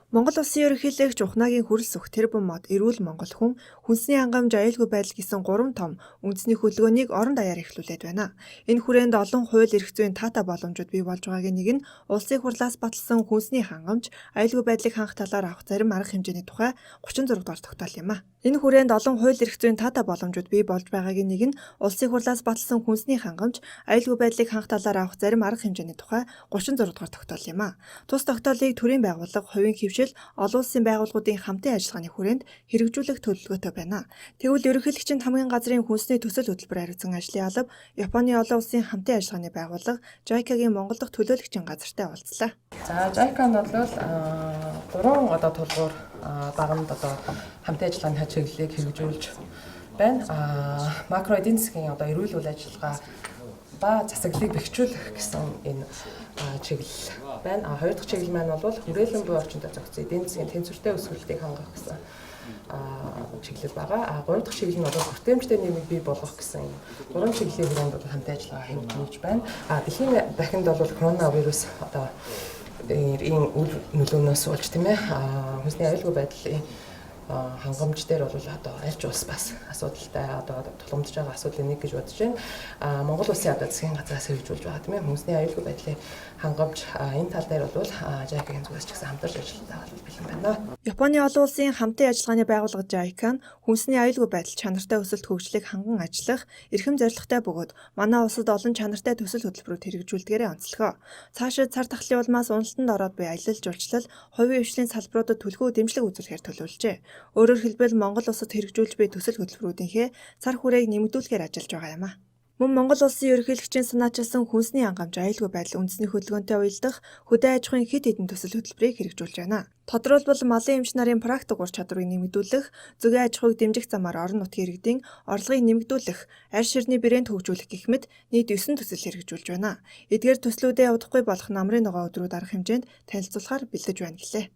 Монгол Улсын ерөнхийлөгч Ухнагийн хүрэл сүх тэр бумод эрүүл Монгол хүнсний хангамж аюулгүй байдал гэсэн 3 том үндэсний хөдөлгөөнийг орон даяар эхлүүлээд байна. Энэ хүрээнд олон хууль эрх зүйн таатай боломжууд бий болж байгаагийн нэг нь улсын хурлаас баталсан хүнсний хангамж аюулгүй байдлыг хангах талаар авах зарим арга хэмжээний тухай 36 дугаар тогтоол юм а. Энэ хүрээнд олон хууль эрх зүйн таатай боломжууд бий болж байгаагийн нэг нь улсын хурлаас баталсан хүнсний хангамж аюулгүй байдлыг хангах талаар авах зарим арга хэмжээний тухай 36 дугаар тогтоол юм а. Тус тогтоолыг төрийн байгууллага, хувийн хөвшил, олон улсын байгууллагуудын хамтын ажиллагааны хүрээнд хэрэгжүүлэх төлөвлөгөөтэй байна. Тэгвэл ерөнхийлөгчийн хамгийн газрын хүнсний төсөл хөтөлбөр хариуцсан ажлын алба Японы олон улсын хамтын ажиллагааны байгууллага JICA-гийн Монгол дахь төлөөлөгчийн газартай уулзлаа. За JICA нь бол 3 тулгуур багамд хамтын ажиллагааны чиглэлийг хэрэгжүүлж байна. Макро эдийн засгийн эрүүл үйл ажиллагаа ба засаглалыг бэхжүүлэх гэсэн энэ чиглэл байна. Хоёр дахь чиглэл маань бол хүрээлэн буй орчиндөө зохицсон эдийн засгийн тэнцвэртэй өсвөлтийг хангах гэсэн чиглэл байгаа. Гурав дахь чиглэл нь бол хүртээмжтэй нийгмийг бий болгох гэсэн 3 чиглэлийн хүрээнд хамтын ажиллагаа хэрэгжүүлж байна. Дэлхийн дахинд бол коронавирус ийм үйл нөлөөнөөс болж хүнсний аюулгүй байдлын хангамж дээр бол альж улс бас асуудалтай тулгамдж байгаа асуудлын нэг гэж бодож байна. Монгол улсын засгийн газраас хэрэгжүүлж байгаа хүнсний аюулгүй байдлын хангамж энэ тал дээр бол JICA-гийн зүгээс ч гэсэн хамтарч ажилладаг бэлэн байна. Японы олон улсын хамтын ажиллагааны байгууллага JICA нь хүнсний аюулгүй байдал чанартай өсөлт хөгжлийг ханган ажиллах эрхэм зорилготой бөгөөд манай улсад олон чанартай төсөл хөтөлбөрүүд хэрэгжүүлдгээрээ онцлогоо. Цаашид цар тахлын улмаас уналтанд ороод буй аялал жуулчлал, хувийн хвшлийн салбаруудад түлхүү дэмжлэг үзүүлэхээр төлөвлөжээ. Өөрөөр хэлбэл Монгол улсад хэрэгжүүлж буй төсөл хөтөлбөрүүдийнхээ цар хүрээг нэмэгдүүлэхээр ажиллаж байгаа юм а. Мөн Монгол улсын ерөнхийлөгчийн санаачилсан хүнсний хангамж аюулгүй байдал үндэсний хөдөлгөөнтэй уялдах хөдөө аж ахуйн хэд хэдэн төсөл хөтөлбөрийг хэрэгжүүлж байна. Тодорхойлбол малын эмч нарын практик ур чадварыг нэмэгдүүлэх, зөгийн аж ахуйг дэмжих замаар орон нутгийн иргэдийн орлогыг нэмэгдүүлэх, арь ширний брэнд хөгжүүлэх гэх мэт нийт 9 төсөл хэрэгжүүлж байна. Эдгээр төслүүдэд удахгүй болох намрын ногоо өдрүүд арга хэмжээнд танилцуулахаар бэлдэж байна гэлээ.